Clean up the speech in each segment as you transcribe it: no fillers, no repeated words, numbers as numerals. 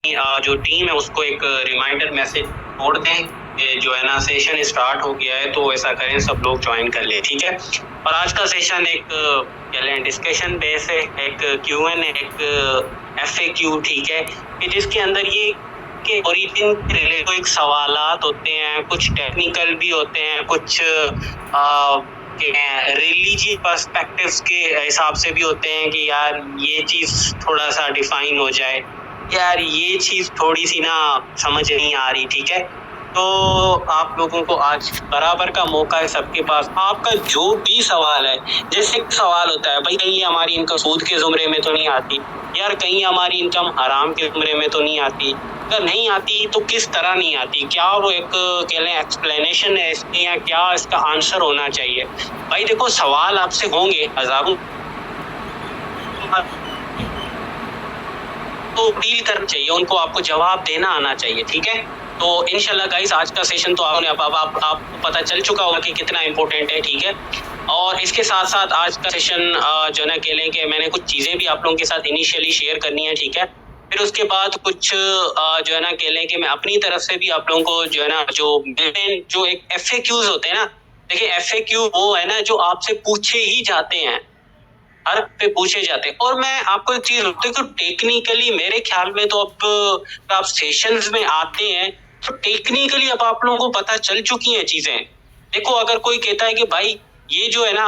जो टीम है उसको एक रिमाइंडर मैसेज छोड़ दें कि जो है ना सेशन स्टार्ट हो गया है, तो ऐसा करें सब लोग ज्वाइन कर ले, ठीक है। और आज का सेशन एक क्या लें डिस्कशन बेस है, एक क्यूएन, एक एफएक्यू, ठीक है, कि जिसके अंदर ये के ओरिजिन से रिलेटेड एक सवालात होते हैं, कुछ टेक्निकल भी होते हैं, कुछ रिलीजियस पर्सपेक्टिव्स के हिसाब से भी होते हैं कि यार ये चीज थोड़ा सा डिफाइन हो जाए, यार ये चीज थोड़ी सी ना समझ नहीं आ रही, ठीक है। तो आप लोगों को आज बराबर का मौका है सबके पास। आपका जो भी सवाल है, जैसे सवाल होता है भाई कहीं हमारी इनकम सूद के जुमरे में तो नहीं आती, यार कहीं हमारी इनकम हराम के जुमरे में तो नहीं आती, अगर नहीं आती तो किस तरह नहीं आती, क्या वो एक कह लें एक्सप्लेनेशन है इसकी, या क्या इसका आंसर होना चाहिए। भाई देखो सवाल आपसे होंगे हजारों, तो डील करना चाहिए, उनको आपको जवाब देना आना चाहिए, ठीक है। तो इंशाल्लाह गाइस आज का सेशन तो आपको पता चल चुका होगा कि कितना इम्पोर्टेंट है, ठीक है। और इसके साथ साथ आज का सेशन जो है कह लें कि मैंने कुछ चीज़ें भी आप लोगों के साथ इनिशियली शेयर करनी है, ठीक है। फिर उसके बाद कुछ जो है ना कह लें कि मैं अपनी तरफ से भी आप लोगों को जो है ना जो एक एफएक्यूज होते हैं ना, देखिए एफएक्यू वो है ना जो आपसे पूछे ही जाते हैं, हर पे पूछे जाते हैं। और मैं आपको एक चीज बताती हूँ, टेक्निकली मेरे ख्याल में तो अब आप सेशंस में आते हैं तो टेक्निकली अब आप लोगों को पता चल चुकी हैं चीजें। देखो अगर कोई कहता है कि भाई ये जो है ना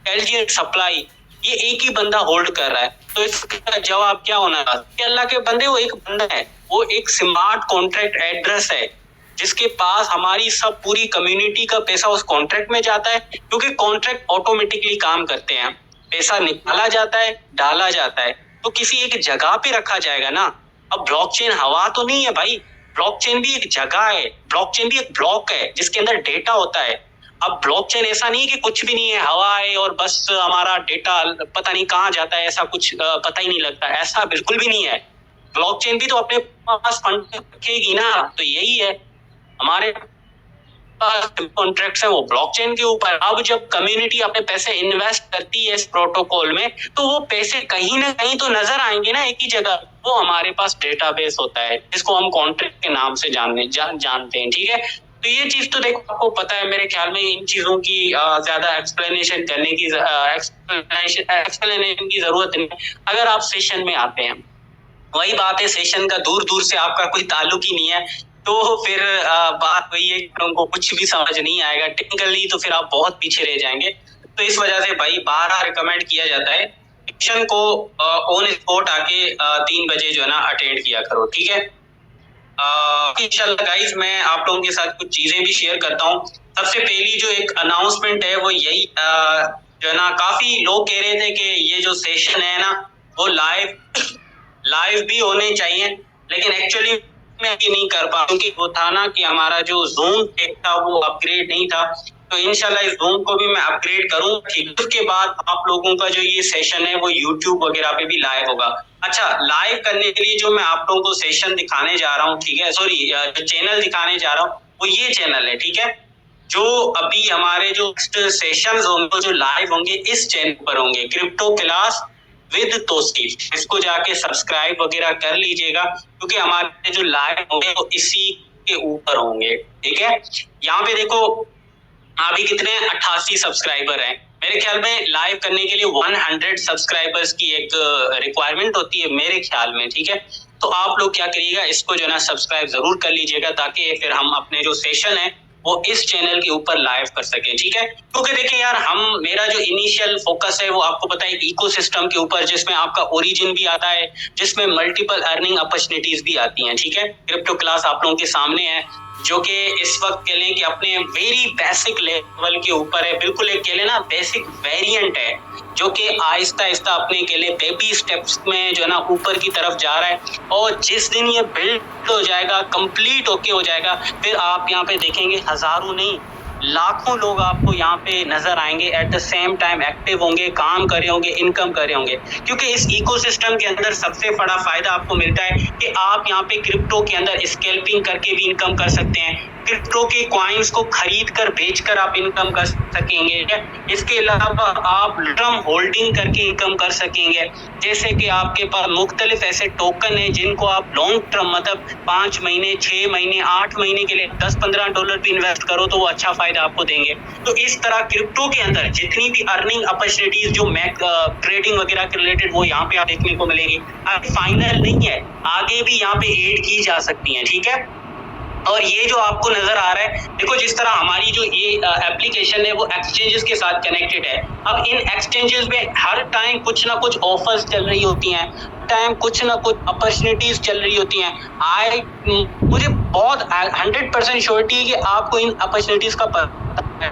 एलजी सप्लाई ये एक ही बंदा होल्ड कर रहा है, तो इसका जवाब क्या होना था कि अल्लाह के बंदे वो एक बंदा है, वो एक स्मार्ट कॉन्ट्रैक्ट एड्रेस है जिसके पास हमारी सब पूरी कम्युनिटी का पैसा उस कॉन्ट्रैक्ट में जाता है, क्योंकि कॉन्ट्रैक्ट ऑटोमेटिकली काम करते हैं, पैसा निकाला जाता है, डाला जाता है, तो किसी एक जगह पे रखा जाएगा ना। अब ब्लॉकचेन हवा तो नहीं है भाई, ब्लॉकचेन भी एक जगह है, ब्लॉकचेन भी एक ब्लॉक है जिसके अंदर डेटा होता है। अब ब्लॉकचेन ऐसा नहीं है कि कुछ भी नहीं है, हवा है और बस हमारा डेटा पता नहीं कहाँ जाता है, ऐसा कुछ पता ही नहीं लगता, ऐसा बिल्कुल भी नहीं है। ब्लॉकचेन भी तो अपने पास फंड रखेगी ना, तो यही है हमारे कॉन्ट्रैक्ट्स है वो ब्लॉकचेन के ऊपर। अब जब कम्युनिटी अपने पैसे इन्वेस्ट करती है इस प्रोटोकॉल में, तो वो पैसे कहीं ना कहीं तो नजर आएंगे ना एक ही जगह, वो हमारे पास डेटाबेस होता है जिसको हम कॉन्ट्रैक्ट के नाम से जानते हैं, ठीक है। तो ये चीज तो देखो आपको पता है, मेरे ख्याल में इन चीजों की ज्यादा एक्सप्लेनेशन करने की एक्सप्लेनेशन की जरूरत नहीं अगर आप सेशन में आते हैं। वही बात है, सेशन का दूर दूर से आपका कोई ताल्लुक ही नहीं है, तो फिर बात वही है कि उनको कुछ भी समझ नहीं आएगा टेक्निकली, तो फिर आप बहुत पीछे रह जाएंगे। तो इस वजह से भाई बार रिकमेंड किया जाता है सेशन को ऑन स्पॉट आके 3 बजे जो है ना अटेंड किया करो, ठीक है। इंशाल्लाह गाइस मैं आप लोगों के साथ कुछ चीजें भी शेयर करता हूँ। सबसे पहली जो एक अनाउंसमेंट है वो यही जो है ना, काफी लोग कह रहे थे कि ये जो सेशन है ना वो लाइव भी होने चाहिए, लेकिन एक्चुअली मैं ये नहीं कर पा, क्योंकि वो था ना कि हमारा जो जूम था वो अपग्रेड नहीं था। तो इंशाल्लाह इस जूम को भी मैं अपग्रेड करूँ, ठीक। उसके बाद आप लोगों का जो ये सेशन है वो यूट्यूब वगैरह पे भी लाइव होगा। अच्छा, लाइव करने के लिए जो मैं आप लोगों को सेशन दिखाने जा रहा हूँ, ठीक है, सॉरी जो चैनल दिखाने जा रहा हूँ वो ये चैनल है, ठीक है। जो अभी हमारे जो सेशंस होंगे जो लाइव होंगे इस चैनल पर होंगे, क्रिप्टो क्लास विद तौसीफ, इसको जाके सब्सक्राइब वगैरह कर लीजिएगा, क्योंकि हमारे जो लाइव होंगे वो इसी के ऊपर होंगे, ठीक है। यहाँ पे देखो अभी कितने 88 सब्सक्राइबर हैं। मेरे ख्याल में लाइव करने के लिए 100 सब्सक्राइबर्स की एक रिक्वायरमेंट होती है मेरे ख्याल में, ठीक है। तो आप लोग क्या करिएगा, इसको जो है ना सब्सक्राइब जरूर कर लीजिएगा, ताकि फिर हम अपने जो सेशन है वो इस चैनल के ऊपर लाइव कर सके, ठीक है। क्योंकि देखिए यार मेरा जो इनिशियल फोकस है वो आपको पता है इकोसिस्टम के ऊपर, जिसमें आपका ओरिजिन भी आता है, जिसमें मल्टीपल अर्निंग अपॉर्चुनिटीज भी आती हैं, ठीक है। क्रिप्टो क्लास आप लोगों के सामने है, जो कि इस वक्त कह लें कि अपने वेरी बेसिक लेवल के ऊपर है, बिल्कुल एक कह लें ना बेसिक वेरिएंट है, जो कि आहिस्ता आहिस्ता अपने के लिए बेबी स्टेप्स में जो है ना ऊपर की तरफ जा रहा है। और जिस दिन ये बिल्ड हो जाएगा, कंप्लीट होके हो जाएगा, फिर आप यहाँ पे देखेंगे हजारों नहीं लाखों लोग आपको यहाँ पे नजर आएंगे, at the same time active होंगे, काम कर रहे होंगे, इनकम कर रहे होंगे। क्योंकि इस इकोसिस्टम के अंदर सबसे बड़ा फायदा आपको मिलता है कि आप यहाँ पे क्रिप्टो के अंदर स्कैल्पिंग करके भी इनकम कर सकते हैं, क्रिप्टो के कॉइन्स को खरीद कर बेच कर आप इनकम कर सकेंगे। इसके अलावा आप टर्म होल्डिंग करके इनकम कर सकेंगे, जैसे कि आपके पास मुख्तलिफ ऐसे टोकन है जिनको आप लॉन्ग टर्म मतलब 5 महीने, 6 महीने, 8 महीने के लिए $10-15 भी इन्वेस्ट करो तो वो अच्छा फायदा आपको देंगे। तो इस तरह क्रिप्टो के अंदर जितनी भी अर्निंग अपॉर्चुनिटीज जो ट्रेडिंग वगैरह के रिलेटेड वो यहाँ पे आप देखने को मिलेगी। अभी फाइनल नहीं है, आगे भी यहाँ पे ऐड की जा सकती है, ठीक है। और ये जो आपको नजर आ रहा है, देखो जिस तरह हमारी जो ये एप्लीकेशन है वो एक्सचेंजेस के साथ कनेक्टेड है। अब इन एक्सचेंजेस में हर टाइम कुछ ना कुछ ऑफर्स चल रही होती हैं, टाइम कुछ ना कुछ अपॉर्चुनिटीज चल रही होती हैं। मुझे बहुत 100% श्योरिटी है कि आपको इन अपॉर्चुनिटीज का पता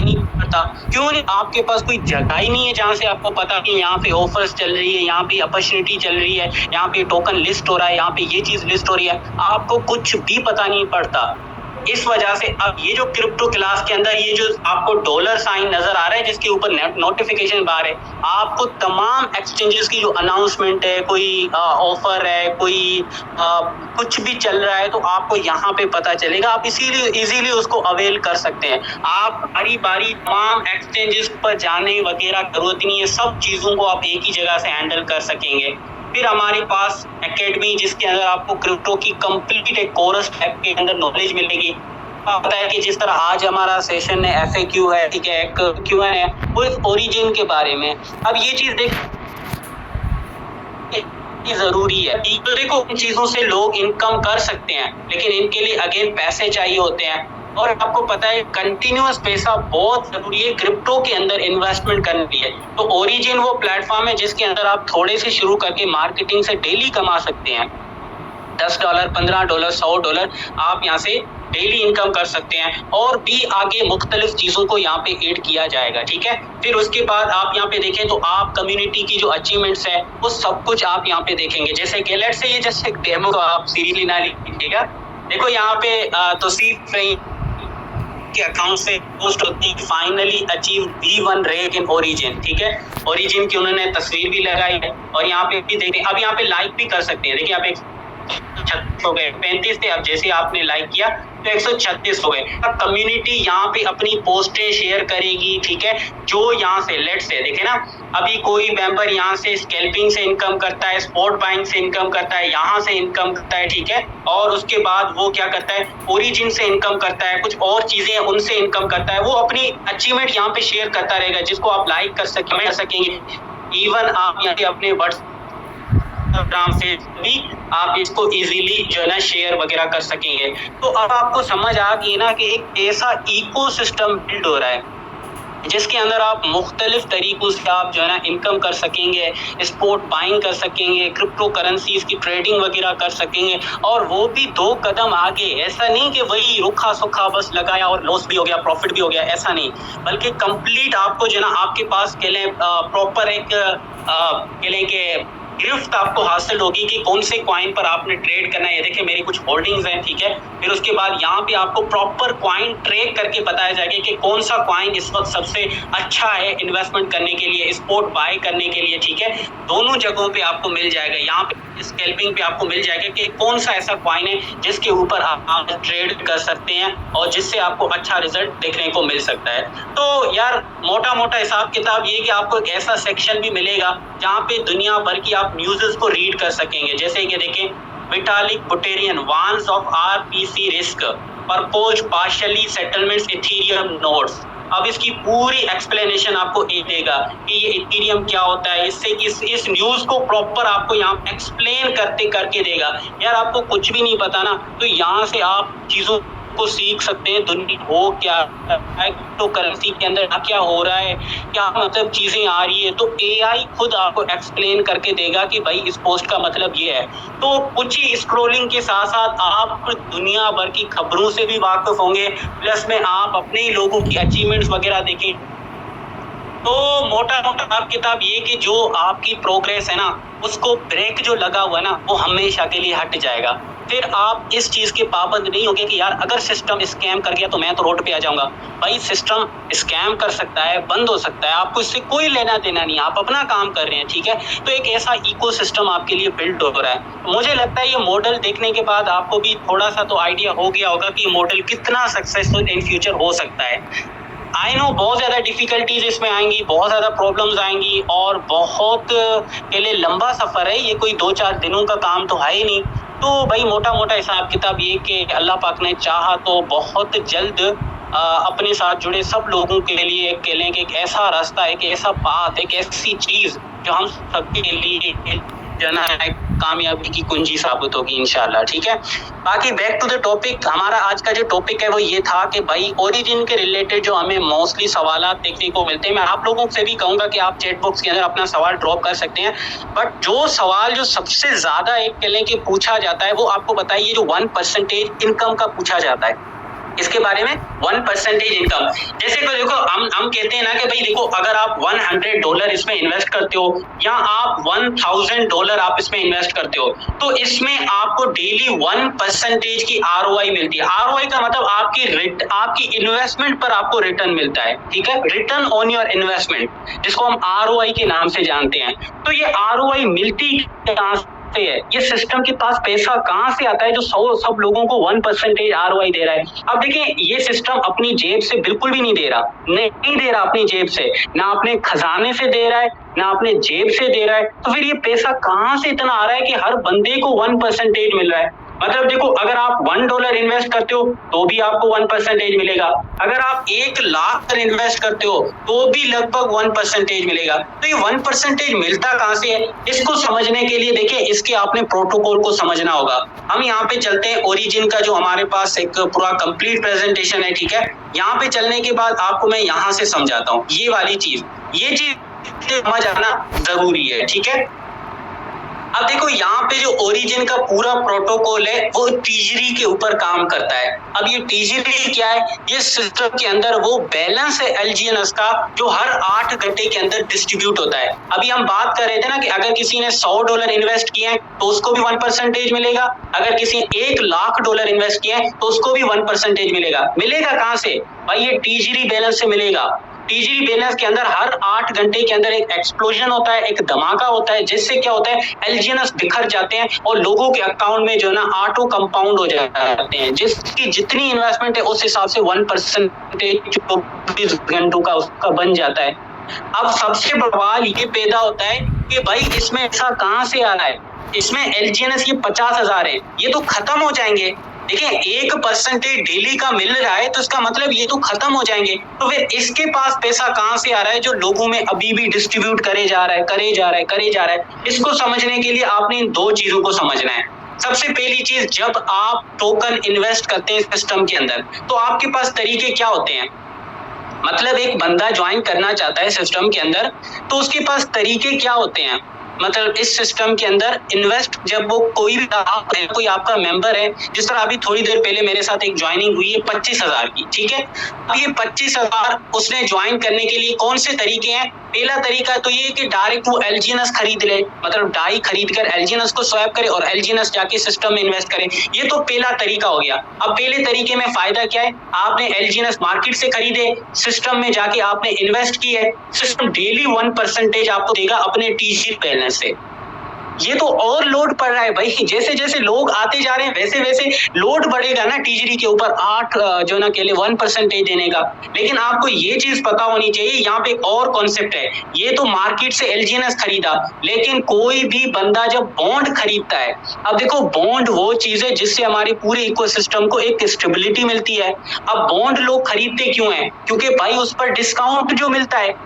नहीं पता। क्यों नहीं? आपके पास कोई जगह ही नहीं है जहां से आपको पता कि यहाँ पे ऑफर्स चल रही है, यहाँ पे अपॉर्चुनिटी चल रही है, यहाँ पे टोकन लिस्ट हो रहा है, यहाँ पे ये चीज लिस्ट हो रही है, आपको कुछ भी पता नहीं पड़ता। इस वजह से अब ये जो क्रिप्टो क्लास के अंदर ये जो आपको डॉलर साइन नजर आ रहा है जिसके ऊपर नोटिफिकेशन बार है, आपको तमाम एक्सचेंजेस की जो अनाउंसमेंट है, कोई ऑफर है, कोई कुछ भी चल रहा है तो आपको यहाँ पे पता चलेगा। आप इसीलिए इजीली उसको अवेल कर सकते हैं। आप बारी बारी तमाम एक्सचेंजेस पर जाने वगैरह जरूरत नहीं है, सब चीजों को आप एक ही जगह से हैंडल कर सकेंगे। फिर हमारे पास एकेडमी जिसके अंदर आपको क्रिप्टो की कंप्लीट एक कोर्स टाइप के अंदर नॉलेज मिलेगी। पता है कि जिस तरह आज हमारा सेशन है FAQ है, ठीक है, एक Q&A है, वो इस ओरिजिन के बारे में। अब ये चीज देख जरूरी है। तो देखो इन चीजों से लोग इनकम कर सकते हैं, लेकिन इनके लिए अगेन पैसे चाहिए होते हैं। और आपको पता है कंटिन्यूअस पैसा बहुत जरूरी है क्रिप्टो के अंदर इन्वेस्टमेंट करने के लिए। तो ओरिजिन वो प्लेटफॉर्म है जिसके अंदर आप थोड़े से शुरू करके मार्केटिंग से डेली कमा सकते हैं। $10, $15, $100 आप यहाँ से डेली इनकम कर सकते हैं। और भी आगे मुख्तलिफ चीजों को यहाँ पे ऐड किया जाएगा, ठीक है। फिर उसके बाद आप यहाँ पे देखें तो आप कम्युनिटी की जो अचीवमेंट्स है वो सब कुछ आप यहाँ पे देखेंगे। जैसे कि लेट्स से ये जस्ट एक डेमो को आप सीरियसली ना लीजिएगा। देखो यहाँ पे तौसीफ के अकाउंट से पोस्ट होती है finally achieve V1 rank in origin, ठीक है। ओरिजिन की उन्होंने तस्वीर भी लगाई है और यहाँ पे भी देखिए, अब यहाँ पे लाइक भी कर सकते हैं। देखिए आप 136 हो गए, 35 थे, अब जैसे आपने लाइक किया तो 136 हो गए। अब कम्युनिटी यहाँ पे अपनी पोस्टें शेयर करेगी, ठीक है। जो यहाँ से लेट्स से देखे ना, अभी कोई मेंबर यहाँ से स्कैल्पिंग से इनकम करता है, स्पॉट बाइंग से इनकम करता है, यहाँ से इनकम करता है, ठीक है। और उसके बाद वो क्या करता है, ओरिजिन से इनकम करता है, कुछ और चीजें उनसे इनकम करता है। वो अपनी अचीवमेंट यहाँ पे शेयर करता रहेगा, जिसको आप लाइक कर सकेंगे। इवन आप यहाँ पे अपने इंस्टाग्राम से भी आप इसको इजीली जो है ना शेयर वगैरह कर सकेंगे। तो अब आपको समझ आ गई ना कि एक ऐसा इकोसिस्टम बिल्ड हो रहा है जिसके अंदर आप मुख्तलिफ तरीकों से आप जो है ना इनकम कर सकेंगे, स्पॉट बाइंग कर सकेंगे, क्रिप्टो करेंसीज की ट्रेडिंग वगैरह कर सकेंगे। और वो भी 2 कदम आगे। ऐसा नहीं कि वही रुखा सुखा बस लगाया और लॉस भी हो गया, प्रॉफिट भी हो गया, ऐसा नहीं। बल्कि कंप्लीट आपको जो है ना आपके पास के लिए प्रॉपर एक के लिए के गिरफ्त आपको हासिल होगी कि कौन से कॉइन पर आपने ट्रेड करना है। ये देखिए मेरी कुछ होल्डिंग्स हैं, ठीक है। फिर उसके बाद यहाँ पे आपको प्रॉपर कॉइन ट्रेड करके बताया जाएगा कि कौन सा कॉइन इस वक्त सबसे अच्छा है इन्वेस्टमेंट करने के लिए, स्पॉट बाय करने के लिए, ठीक है। दोनों जगहों पे आपको मिल जाएगा। यहाँ पे स्कैल्पिंग पे आपको मिल जाएगा कि कौन सा ऐसा कॉइन है जिसके ऊपर आप ट्रेड कर सकते हैं और जिससे आपको अच्छा रिजल्ट देखने को मिल सकता है। तो यार मोटा मोटा हिसाब किताब ये कि आपको एक ऐसा सेक्शन भी मिलेगा जहाँ पे दुनिया भर की आप न्यूज़ को रीड कर सकेंगे। जैसे कि देखें, Vitalik Buterin warns of RPC risk, purpose partially settlements Ethereum nodes. अब इसकी पूरी एक्सप्लेनेशन आपको ये देगा कि ये इथेरियम क्या होता है, इससे इस न्यूज़ को प्रॉपर आपको यहाँ एक्सप्लेन करके देगा। यार आपको कुछ भी नहीं पता ना, तो यहाँ से आप चीज़ों को सीख सकते हैं। दुनिया हो क्या है, तो करेंसी के अंदर क्या हो रहा है, क्या मतलब चीजें आ रही है, तो AI खुद आपको एक्सप्लेन करके देगा कि भाई इस पोस्ट का मतलब ये है। तो कुछ ही स्क्रॉलिंग के साथ साथ आप दुनिया भर की खबरों से भी वाकिफ होंगे, प्लस में आप अपने ही लोगों की अचीवमेंट्स वगैरह देखें। तो मोटा मोटा हिसाब किताब ये कि जो आपकी प्रोग्रेस है ना, उसको ब्रेक जो लगा हुआ ना, वो हमेशा के लिए हट जाएगा। फिर आप इस चीज के पाबंद नहीं होगे कि यार अगर सिस्टम स्कैम कर गया तो मैं तो रोड पे आ जाऊंगा। भाई सिस्टम स्कैम कर सकता है, बंद हो सकता है, आपको इससे कोई लेना देना नहीं, आप अपना काम कर रहे हैं, ठीक है। तो एक ऐसा इकोसिस्टम आपके लिए बिल्ड हो रहा है। मुझे लगता है ये मॉडल देखने के बाद आपको भी थोड़ा सा तो आइडिया हो गया होगा कि ये मॉडल कितना सक्सेसफुल इन फ्यूचर हो सकता है। आई नो बहुत ज़्यादा डिफिकल्टीज इसमें आएंगी, बहुत ज़्यादा प्रॉब्लम्स आएंगी और बहुत के लिए लंबा सफ़र है, ये कोई 2-4 दिनों का काम तो है ही नहीं। तो भाई मोटा मोटा हिसाब किताब ये कि अल्लाह पाक ने चाहा तो बहुत जल्द अपने साथ जुड़े सब लोगों के लिए कह लें कि एक ऐसा रास्ता, एक ऐसा पाथ, एक ऐसी चीज़ जो हम सबके लिए जना है कामयाबी की कुंजी साबित होगी इंशाल्लाह, ठीक है। बाकी बैक टू द टॉपिक, हमारा आज का जो टॉपिक है वो ये था कि भाई ओरिजिन के रिलेटेड जो हमें मोस्टली सवाल देखने को मिलते हैं, मैं आप लोगों से भी कहूंगा कि आप चैट बॉक्स के अंदर अपना सवाल ड्रॉप कर सकते हैं। बट जो सवाल जो सबसे ज्यादा एक कह लें कि पूछा जाता है वो आपको बताइए, जो 1% इनकम का पूछा जाता है, इसके बारे में 1% इनकम। जैसे कि देखो हम कहते हैं ना कि भाई देखो अगर आप $100 इसमें इन्वेस्ट करते हो या आप $1000 आप इसमें इन्वेस्ट करते हो, तो इसमें आपको डेली 1% की ROI मिलती है। ROI का मतलब आपकी इन्वेस्टमेंट पर आपको रिटर्न मिलता है, ठीक है, रिटर्न ऑन योर इन्वेस्टमेंट, जिसको हम ROI के नाम से जानते हैं। तो ये ROI मिलती कहां से है? ये सिस्टम के पास पैसा कहां से आता है जो सब लोगों को 1% ROI दे रहा है? अब देखिए ये सिस्टम अपनी जेब से बिल्कुल भी नहीं दे रहा, नहीं दे रहा अपनी जेब से, ना अपने खजाने से दे रहा है, ना अपने जेब से दे रहा है। तो फिर ये पैसा कहां से इतना आ रहा है कि हर बंदे को 1% मिल रहा है? मतलब देखो अगर आप $1 इन्वेस्ट करते हो तो भी आपको 1% मिलेगा, अगर आप 1,00,000 इन्वेस्ट करते हो तो भी लगभग 1% मिलेगा। तो ये 1% मिलता कहां से है? इसको समझने के लिए देखिए इसके आपने प्रोटोकॉल को समझना होगा। हम यहाँ पे चलते हैं ओरिजिन का, जो हमारे पास एक पूरा कंप्लीट प्रेजेंटेशन है, ठीक है। यहाँ पे चलने के बाद आपको मैं यहाँ से समझाता हूँ ये वाली चीज, ये चीज समझ आना जरूरी है, ठीक है। अब देखो यहाँ पे जो ओरिजिन का पूरा प्रोटोकॉल है वो टीजरी के ऊपर काम करता है। अब ये टीजरी क्या है? ये सिस्टम के अंदर वो बैलेंस है एलजीएनएस का जो हर 8 घंटे के अंदर डिस्ट्रीब्यूट होता है। अभी हम बात कर रहे थे ना कि अगर किसी ने $100 इन्वेस्ट किए हैं तो उसको भी 1% मिलेगा, अगर किसी ने $1,00,000 इन्वेस्ट किए हैं तो उसको भी 1% मिलेगा। मिलेगा कहाँ से? भाई ये टीजरी बैलेंस से मिलेगा। टीजरी बैलेंस के अंदर हर 8 घंटे के अंदर एक एक्सप्लोजन होता है, एक धमाका होता है, जिससे क्या होता है एलजीएनएस बिखर जाते हैं और लोगों के अकाउंट में जो है ना ऑटो कंपाउंड हो जाते हैं, जिसकी जितनी इन्वेस्टमेंट है उस हिसाब से 1% 24 घंटों का उसका बन जाता है। अब सबसे बड़ा सवाल ये पैदा होता है कि भाई इसमें ऐसा कहां से आ रहा है? इसमें एलजीएनएस ये 50,000 है, ये तो खत्म हो जाएंगे। देखिए 1% डेली का मिल रहा है तो इसका मतलब ये तो खत्म हो जाएंगे। तो फिर इसके पास पैसा कहां से आ रहा है जो लोगों में अभी भी डिस्ट्रीब्यूट करे जा रहा है? इसको समझने के लिए आपने इन 2 चीजों को समझना है। सबसे पहली चीज, जब आप टोकन इन्वेस्ट करते हैं सिस्टम के अंदर तो आपके पास तरीके क्या होते हैं? मतलब एक बंदा ज्वाइन करना चाहता है सिस्टम के अंदर तो उसके पास तरीके क्या होते हैं? मतलब इस सिस्टम के अंदर इन्वेस्ट, जब वो कोई आपका मेंबर है, जिस तरह अभी थोड़ी देर पहले मेरे साथ एक ज्वाइनिंग हुई है 25,000 की, ठीक है। अब ये 25,000 उसने ज्वाइन करने के लिए कौन से तरीके हैं? पहला तरीका तो ये कि डायरेक्ट वो एलजीएनएस खरीद ले, मतलब डाई खरीद कर एलजीएनएस को स्वैप करे और एलजीएनएस जाके सिस्टम में इन्वेस्ट करे। ये तो पहला तरीका हो गया। अब पहले तरीके में फायदा क्या है? आपने एलजीएनएस मार्केट से खरीदे, सिस्टम में जाके आपने इन्वेस्ट की है, सिस्टम डेली 1% आपको देगा अपने टीजी बैलेंस से। ये तो और लोड पड़ रहा है भाई, जैसे जैसे लोग आते जा रहे हैं वैसे वैसे लोड बढ़ेगा ना टीजरी के ऊपर 8 जो ना के लिए 1% देने का। लेकिन आपको ये चीज पता होनी चाहिए, यहाँ पे एक और कॉन्सेप्ट है। ये तो मार्केट से एलजीएनएस खरीदा, लेकिन कोई भी बंदा जब बॉन्ड खरीदता है, अब देखो बॉन्ड वो चीज है जिससे हमारी पूरे इकोसिस्टम को एक स्टेबिलिटी मिलती है। अब बॉन्ड लोग खरीदते क्यों है? क्योंकि भाई उस पर डिस्काउंट जो मिलता है।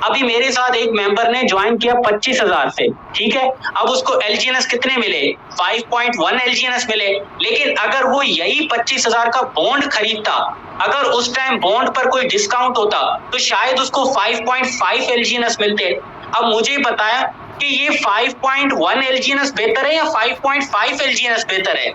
अभी मेरे साथ एक मेंबर ने ज्वाइन किया 25,000 से, ठीक है। अब उसको एलजीएनएस कितने मिले? 5.1 एलजीएनएस मिले। लेकिन अगर वो यही 25,000 का बॉन्ड खरीदता, अगर उस टाइम बॉन्ड पर कोई डिस्काउंट होता तो शायद उसको 5.5 एलजीएनएस मिलते। अब मुझे बताया कि ये 5.1 एलजीएनएस बेहतर है या 5.5 एलजीएनएस बेहतर है?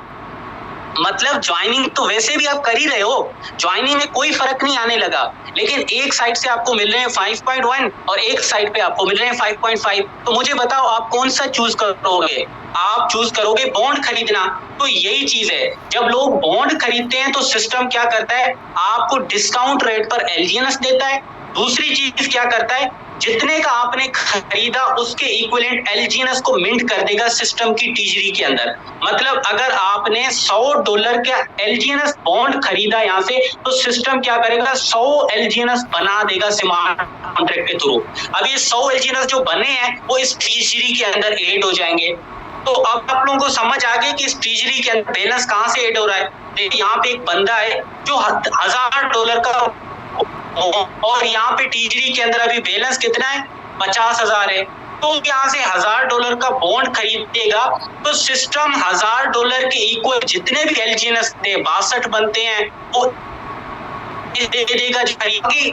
मतलब ज्वाइनिंग तो वैसे भी आप कर ही रहे हो, ज्वाइनिंग में कोई फर्क नहीं आने लगा, लेकिन एक साइड से आपको मिल रहे हैं 5.1 और एक साइड पे आपको मिल रहे हैं 5.5। तो मुझे बताओ आप कौन सा चूज करोगे? आप चूज करोगे बॉन्ड खरीदना। तो यही चीज है, जब लोग बॉन्ड खरीदते हैं तो सिस्टम क्या करता है, आपको डिस्काउंट रेट पर एलजीएनएस देता है। दूसरी चीज क्या करता है, जितने का आपने खरीदा उसके इक्विवेलेंट एलजीएनएस को मिंट कर देगा सिस्टम की ट्रेजरी के अंदर। मतलब अगर आपने $100 का एलजीएनएस बॉन्ड खरीदा यहाँ से, तो सिस्टम क्या करेगा, 100 एलजीएनएस बना देगा स्मार्ट कॉन्ट्रैक्ट के थ्रू। अब ये 100 एलजीएनएस जो बने हैं वो इस ट्रेजरी के अंदर ऐड हो जाएंगे। तो अब आप लोगों को समझ आ गई कि इस ट्रेजरी के अंदर बैलेंस कहाँ से ऐड हो रहा है। देखिए यहाँ पे एक बंदा है जो $1000 का, और यहाँ पे ट्रेजरी के अंदर अभी बैलेंस कितना है, 50,000 है। तो यहाँ से $1000 का बॉन्ड खरीदेगा तो सिस्टम $1000 के इक्वल जितने भी एलजीएनएस 62 बनते हैं वो दे देगा खरीदेगी।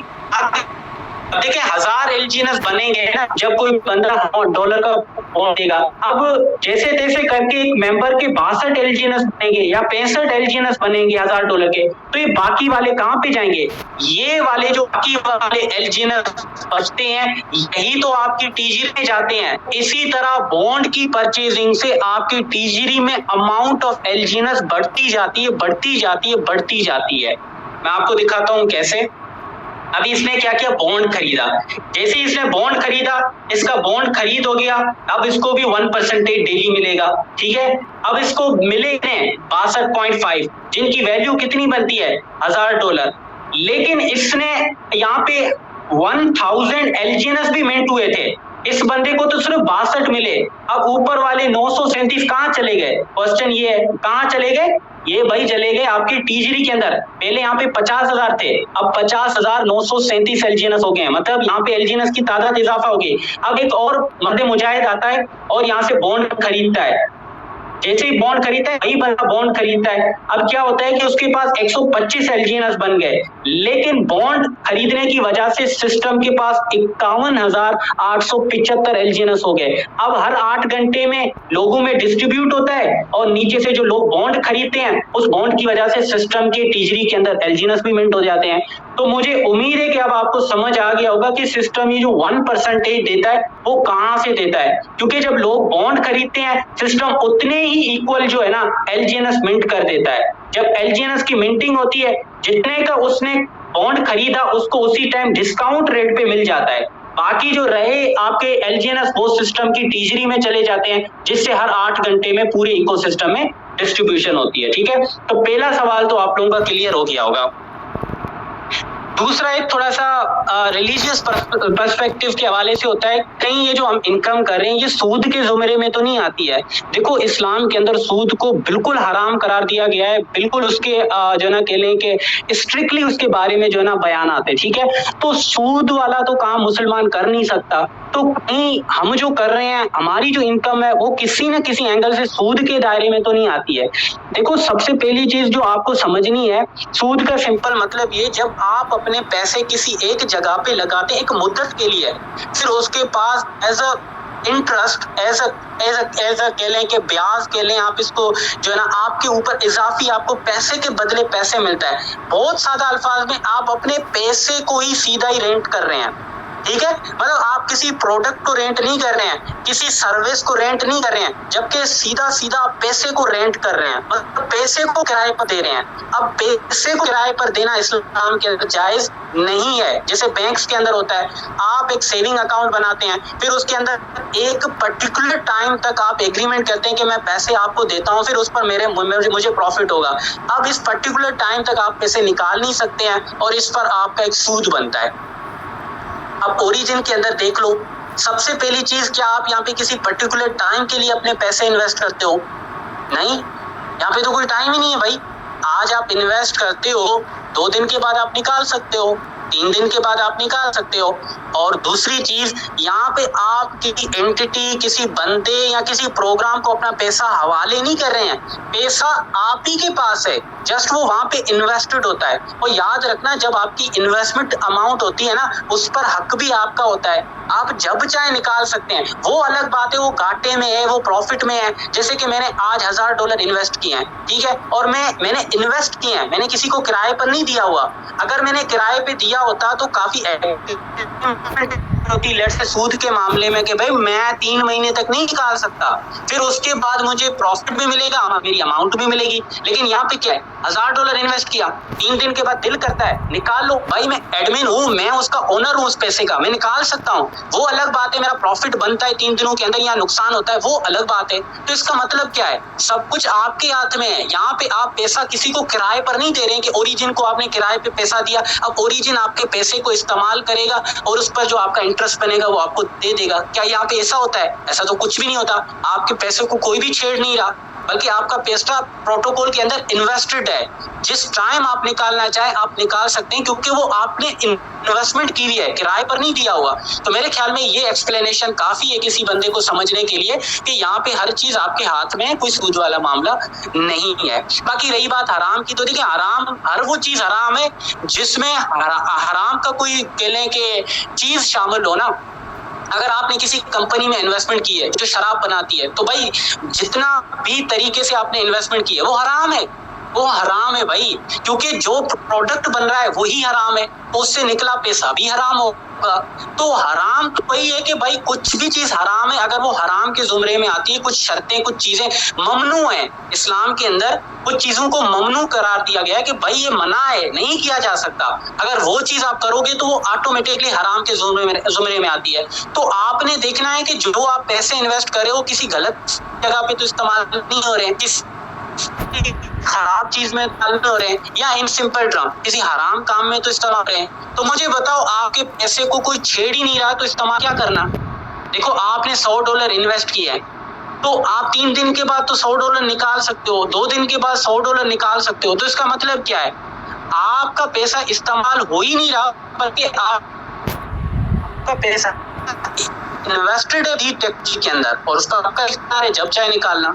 देखिए 1000 एलजीएनएस बनेंगे ना, जब कोई बंदा $100 का बॉन्ड देगा। अब जैसे तैसे करके एक मेंबर के 62 एलजीएनएस बनेंगे या 65 एलजीएनएस बनेंगे $1000 के, तो ये बाकी वाले कहाँ पे जाएंगे? ये वाले जो बाकी वाले एलजीएनएस बचते हैं यही तो आपकी ट्रेजरी में जाते हैं। इसी तरह बॉन्ड की परचेजिंग से आपकी ट्रेजरी में अमाउंट ऑफ एलजीएनएस बढ़ती जाती है, बढ़ती जाती है, बढ़ती जाती है। मैं आपको दिखाता हूँ कैसे। अभी इसने क्या किया, बॉन्ड खरीदा। जैसे इसने बॉन्ड खरीदा, इसका बॉन्ड खरीद हो गया, अब इसको भी 1% डेली मिलेगा, ठीक है। अब इसको मिले हैं 62.5, जिनकी वैल्यू कितनी बनती है, $1000। लेकिन इसने यहाँ पे 1000 एलजीएनएस भी मिंट हुए थे, इस बंदे को तो सिर्फ 62 मिले। अब ऊपर वाले 937 कहाँ चले गए? क्वेश्चन ये है, कहाँ चले गए? ये भाई चले गए आपकी ट्रेजरी के अंदर। पहले यहाँ पे 50,000 थे, अब 50,937 एलजीएनएस हो गए, मतलब यहाँ पे एलजीएनएस की तादाद इजाफा हो गई। अब एक और मर्द मुजाहिद आता है और यहाँ से बॉन्ड खरीदता है। जैसे ही बॉन्ड खरीदता है, वही बंदा बॉन्ड खरीदता है। अब क्या होता है कि उसके पास 125 एलजीएनएस बन गए, लेकिन बॉन्ड खरीदने की वजह से सिस्टम के पास 51,875 एलजीएनएस हो गए। अब हर 8 घंटे में लोगों में डिस्ट्रीब्यूट होता है और नीचे से जो लोग बॉन्ड खरीदते हैं उस बॉन्ड की वजह से सिस्टम के ट्रेजरी के अंदर एलजीएनएस भी मिंट हो जाते हैं। तो मुझे उम्मीद है कि अब आपको समझ आ गया होगा कि सिस्टम ये जो 1% देता है वो कहां से देता है, क्योंकि जब लोग बॉन्ड खरीदते हैं सिस्टम उतने ही इक्वल जो है ना एलजीएनएस मिंट कर देता है। जब एलजीएनएस की मिंटिंग होती है, जितने का उसने बॉन्ड खरीदा उसको उसी टाइम डिस्काउंट रेट पे मिल जाता है। बाकी जो रहे आपके एलजीएनएस वो सिस्टम की ट्रेजरी में चले जाते हैं, जिससे हर 8 घंटे में पूरे इकोसिस्टम में डिस्ट्रीब्यूशन होती है, ठीक है। तो पहला सवाल तो आप लोगों का क्लियर हो गया होगा। दूसरा एक थोड़ा सा रिलीजियस पर्सपेक्टिव के हवाले से होता है, कहीं ये जो हम इनकम कर रहे हैं ये सूद के ज़ुमरे में तो नहीं आती है। देखो इस्लाम के अंदर सूद को बिल्कुल हराम करार दिया गया है, बिल्कुल उसके जो ना कह लें कि स्ट्रिक्टली उसके बारे में जो है ना बयान आते हैं, ठीक है। तो सूद वाला तो काम मुसलमान कर नहीं सकता, तो कहीं हम जो कर रहे हैं हमारी जो इनकम है वो किसी न किसी एंगल से सूद के दायरे में तो नहीं आती है। देखो सबसे पहली चीज जो आपको समझनी है, सूद का सिंपल मतलब ये, जब आप अपने पैसे किसी एक जगह पे लगाते हैं एक मुद्दत के लिए, फिर उसके पास as a interest as a कह लें कि ब्याज कह लें आप इसको, जो है ना आपके ऊपर इजाफी आपको पैसे के बदले पैसे मिलता है। बहुत सादा अल्फाज में आप अपने पैसे को ही सीधा ही रेंट कर रहे हैं, ठीक है। मतलब आप किसी प्रोडक्ट को रेंट नहीं कर रहे हैं, किसी सर्विस को रेंट नहीं कर रहे हैं, जबकि सीधा सीधा आप पैसे को रेंट कर रहे हैं, मतलब पैसे को किराए पर दे रहे हैं। अब पैसे को किराए पर देना इस्लाम के अंदर जायज नहीं है। जैसे बैंक्स के अंदर होता है, आप एक सेविंग अकाउंट बनाते हैं, फिर उसके अंदर एक पर्टिकुलर टाइम तक आप एग्रीमेंट करते हैं कि मैं पैसे आपको देता हूँ, फिर उस पर मुझे प्रॉफिट होगा। अब इस पर्टिकुलर टाइम तक आप पैसे निकाल नहीं सकते हैं और इस पर आपका एक सूद बनता है। अब ओरिजिन के अंदर देख लो, सबसे पहली चीज, क्या आप यहाँ पे किसी पर्टिकुलर टाइम के लिए अपने पैसे इन्वेस्ट करते हो? नहीं, यहाँ पे तो कोई टाइम ही नहीं है भाई। आज आप इन्वेस्ट करते हो, 2 दिन के बाद आप निकाल सकते हो, 3 दिन के बाद आप निकाल सकते हो। और दूसरी चीज, यहाँ पे आप किसी एंटिटी, किसी बंदे या किसी प्रोग्राम को अपना पैसा हवाले नहीं कर रहे हैं, पैसा आप ही के पास है, जस्ट वो वहां पे इन्वेस्टेड होता है। और याद रखना, जब आपकी इन्वेस्टमेंट अमाउंट होती है ना, उस पर हक भी आपका होता है, आप जब चाहे निकाल सकते हैं। वो अलग बात है, वो घाटे में है, वो प्रॉफिट में है। जैसे कि मैंने आज $1000 इन्वेस्ट किए हैं, ठीक है, और मैंने इन्वेस्ट किए हैं, मैंने किसी को किराए पर नहीं दिया हुआ। अगर मैंने किराए पे दिया होता तो काफी होती, लेट्स से सूद के मामले में, कि भाई मैं 3 महीने तक नहीं निकाल सकता, फिर उसके बाद मुझे प्रॉफिट भी मिलेगा, मेरी अमाउंट भी मिलेगी। लेकिन यहाँ पे क्या है, $1000 इन्वेस्ट किया, 3 दिन के बाद दिल करता है निकाल लो, भाई मैं एडमिन हूँ, मैं उसका ओनर हूँ उस पैसे का, मैं निकाल सकता हूँ। वो अलग बात है, मेरा प्रॉफिट बनता है 3 दिनों के अंदर या नुकसान होता है, वो अलग बात है। तो इसका मतलब क्या है, सब कुछ आपके हाथ में है। यहाँ पे आप पैसा किसी को किराए पर नहीं दे रहे हैं कि ओरिजिन को आपने किराए पे पैसा दिया, अब ओरिजिन आपके पैसे को इस्तेमाल करेगा और उस पर जो आपका इंटरेस्ट बनेगा वो आपको दे देगा। क्या यहाँ पे ऐसा होता है? ऐसा तो कुछ भी नहीं होता। आपके पैसे को कोई भी छेड़ नहीं रहा, बल्कि आपका पैसा प्रोटोकॉल के अंदर इन्वेस्टेड है। जिस टाइम आप निकालना चाहे आप निकाल सकते हैं, क्योंकि वो आपने इन्वेस्टमेंट की हुई है, किराए पर नहीं दिया हुआ। तो मेरे ख्याल में ये एक्सप्लेनेशन काफी है किसी बंदे को समझने के लिए कि यहाँ पे हर चीज आपके हाथ में है, कोई सूद वाला मामला नहीं है। बाकी रही बात हराम की, तो देखिए हराम, हर वो चीज हराम है जिसमें हराम का कोई कह लें कि चीज शामिल हो ना। अगर आपने किसी कंपनी में इन्वेस्टमेंट की है जो शराब बनाती है, तो भाई जितना भी तरीके से आपने इन्वेस्टमेंट की है वो हराम है, वो हराम है भाई, क्योंकि जो प्रोडक्ट बन रहा है वही हराम है, तो उससे निकला पैसा भी हराम होगा। तो हराम तो वही है कि भाई कुछ भी चीज हराम है अगर वो हराम के जुमरे में आती है। कुछ शर्तें, कुछ चीजें ममनू है इस्लाम के अंदर, कुछ चीजों को ममनू करार दिया गया है कि भाई ये मना है, नहीं किया जा सकता। अगर वो चीज आप करोगे तो वो ऑटोमेटिकली हराम के जुमरे में आती है। तो आपने देखना है कि जो आप पैसे इन्वेस्ट कर रहे हो किसी गलत जगह पे तो इस्तेमाल नहीं हो रहे हैं, किस खराब चीज में डालते हो रहे हैं, या इन सिंपल टर्म किसी हराम काम में तो इस्तेमाल रहे हैं। तो मुझे बताओ, आपके पैसे को कोई छेड़ ही नहीं रहा तो इस्तेमाल क्या करना? देखो, आपने $100 इन्वेस्ट किया है, तो आप 3 दिन के बाद तो $100 निकाल सकते हो, 2 दिन के बाद $100 निकाल सकते हो। तो इसका मतलब क्या है, आपका पैसा इस्तेमाल हो ही नहीं रहा, बल्कि आपका पैसा इन्वेस्टेड है टेक्नोलॉजी के अंदर और उसका आपका इख्तियार है जब चाहे निकालना।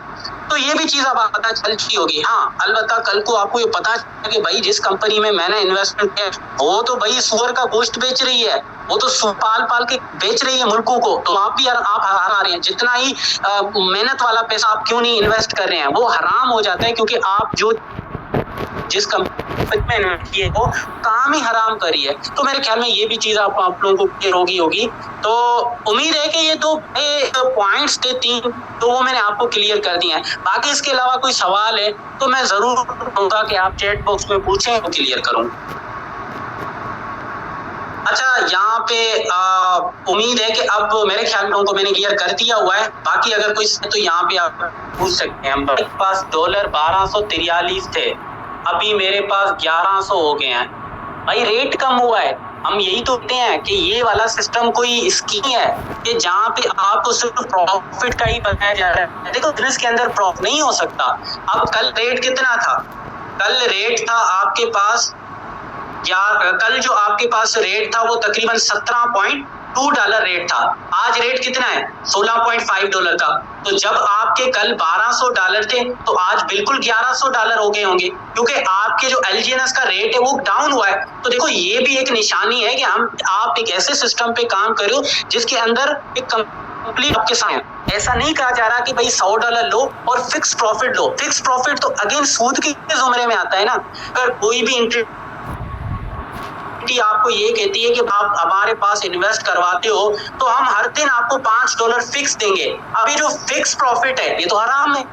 तो ये भी चीज अब पता चल चुकी होगी। हाँ, अलबत्ता कल को आपको ये पता चला कि भाई जिस कंपनी में मैंने इन्वेस्टमेंट किया वो तो भाई सुअर का गोश्त बेच रही है, वो तो पाल के बेच रही है मुल्कों को, तो आप भी आप हरा रहे हैं। जितना ही मेहनत वाला पैसा आप क्यों नहीं इन्वेस्ट कर रहे हैं, वो हराम हो जाता है, क्योंकि आप जो जिस कंपनी में इन्वेस्ट किए वो काम ही हराम करी है। तो मेरे ख्याल में ये भी चीज आप लोगों को क्लियर होगी। तो उम्मीद है कि ये 2 पॉइंट्स थे 3, तो वो मैंने आपको क्लियर कर दिए हैं। बाकी इसके अलावा कोई सवाल है तो मैं जरूर कहूँगा कि आप चैट बॉक्स में पूछें, वो क्लियर करूँ। अच्छा, यहाँ पे उम्मीद है कि अब मेरे ख्याल में उनको मैंने क्लियर कर दिया हुआ है। बाकी अगर कोई तो यहाँ पे आप पूछ सकते हैं। मेरे पास $1243 थे, अभी मेरे पास 1100 हो गए हैं। भाई रेट कम हुआ है। हम यही तो कहते हैं कि ये वाला सिस्टम कोई स्कीम है कि जहाँ पे आपको सिर्फ प्रॉफिट का ही बताया जा रहा है। देखो, बिजनेस के अंदर प्रॉफिट नहीं हो सकता। अब कल रेट कितना था? कल रेट था आपके पास, कल जो आपके पास रेट था वो तकरीबन $17.2 रेट था। आज रेट कितना है? $16.5 का। तो जब आपके कल $1200 थे तो आज बिल्कुल $1100 हो गए होंगे, क्योंकि आपके जो LGNS का रेट है वो डाउन हुआ है। तो देखो, ये भी एक निशानी है कि आप एक ऐसे सिस्टम पे काम कर रहे हो जिसके अंदर एक कंप्लीट आपके साथ। ऐसा नहीं कहा जा रहा कि भाई $100 लो और फिक्स प्रॉफिट लो। फिक्स प्रॉफिट तो अगेन सूद के जुमरे में आता है ना। अगर कोई भी आपको ये कहती है कि आप हमारे पास इन्वेस्ट करवाते हो तो हम हर दिन आपको $5 फिक्स देंगे, अभी जो फिक्स प्रॉफिट है ये तो हराम है,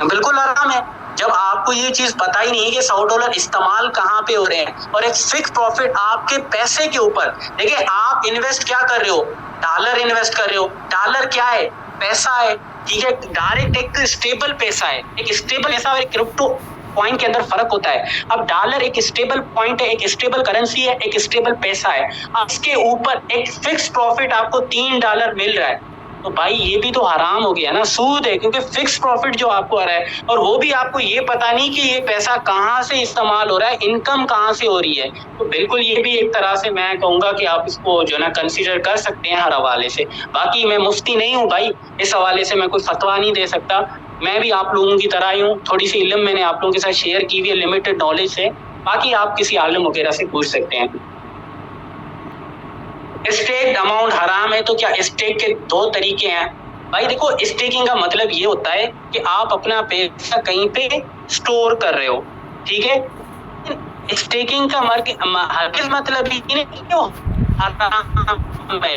बिल्कुल हराम है। जब आपको ये चीज पता ही नहीं है कि $100 इस्तेमाल कहाँ पे हो रहे हैं और एक फिक्स प्रॉफिट आपके पैसे के ऊपर। देखिए, आप इन्वेस्ट क्या कर रहे हो? डॉलर इन्वेस्ट कर रहे हो। डॉलर क्या है? पैसा है, ठीक है। डायरेक्ट एक स्टेबल पैसा है, एक स्टेबल पैसा और एक क्रिप्टो पॉइंट के अंदर फर्क होता है। अब डॉलर एक स्टेबल पॉइंट है, एक स्टेबल करेंसी है, एक स्टेबल पैसा है। अब इसके ऊपर एक फिक्स प्रॉफिट आपको $3 मिल रहा है, तो भाई ये भी तो हराम हो गया ना, सूद है, क्योंकि फिक्स प्रॉफिट जो आपको आ रहा है, और वो भी आपको ये पता नहीं कि ये पैसा कहाँ से इस्तेमाल हो रहा है, इनकम कहाँ से हो रही है। तो बिल्कुल ये भी एक तरह से मैं कहूंगा कि आप इसको जो ना कंसीडर कर सकते हैं हर हवाले से। बाकी मैं मुफ्ती नहीं हूँ भाई, इस हवाले से मैं कोई फतवा नहीं दे सकता। मैं भी आप लोगों की तरह ही हूँ, थोड़ी सी इल्म मैंने आप लोगों के साथ शेयर की हुई है लिमिटेड नॉलेज से। बाकी आप किसी आलिम वगैरह से पूछ सकते हैं। स्टेक अमाउंट हराम है तो क्या स्टेक के दो तरीके हैं भाई। देखो, स्टेकिंग का मतलब ये होता है कि आप अपना पैसा कहीं पे स्टोर कर रहे हो, ठीक है। स्टेकिंग का हरगिज़ मतलब ही नहीं क्यों हराम है।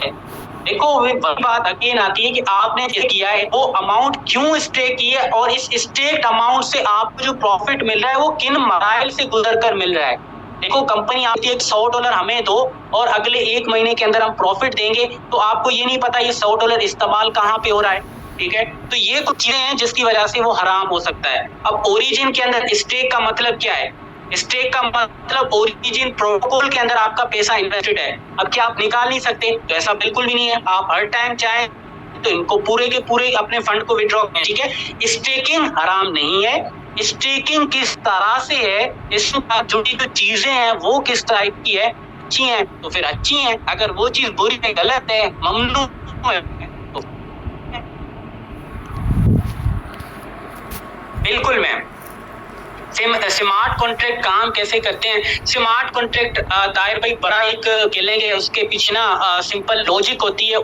देखो, वही बात अगेन आती है कि आपने जो किया है वो अमाउंट क्यों स्टेक की है, और इस स्टेक अमाउंट से आपको जो प्रॉफिट मिल रहा है वो किन मराइल से गुजर कर मिल रहा है। देखो, कंपनी आती है $100 हमें दो और अगले 1 महीने के अंदर हम प्रॉफिट देंगे, तो आपको ये नहीं पता ये $100 इस्तेमाल कहाँ पे हो रहा है, ठीक है। तो ये कुछ चीजें हैं जिसकी वजह से वो हराम हो सकता है। अब ओरिजिन के अंदर स्टेक का मतलब क्या है? स्टेक का मतलब ओरिजिन प्रोटोकॉल के अंदर आपका पैसा इन्वेस्टेड है। अब क्या आप निकाल नहीं सकते? तो ऐसा बिल्कुल भी नहीं है, आप हर टाइम चाहें तो इनको पूरे के पूरे अपने फंड को विड्रॉ करें, ठीक है। स्टेकिंग हराम नहीं है। स्टेकिंग किस तरह से है, इसमें जुड़ी जो चीजें हैं वो किस टाइप की है, अच्छी हैं तो फिर अच्छी हैं, अगर वो चीज बुरी है, गलत है, ममनू है तो बिल्कुल मैम। स्मार्ट कॉन्ट्रैक्ट काम कैसे करते हैं? स्मार्ट कॉन्ट्रैक्ट ताहिर भाई बड़ा एक खेलेंगे, उसके पीछे ना सिंपल लॉजिक होती है,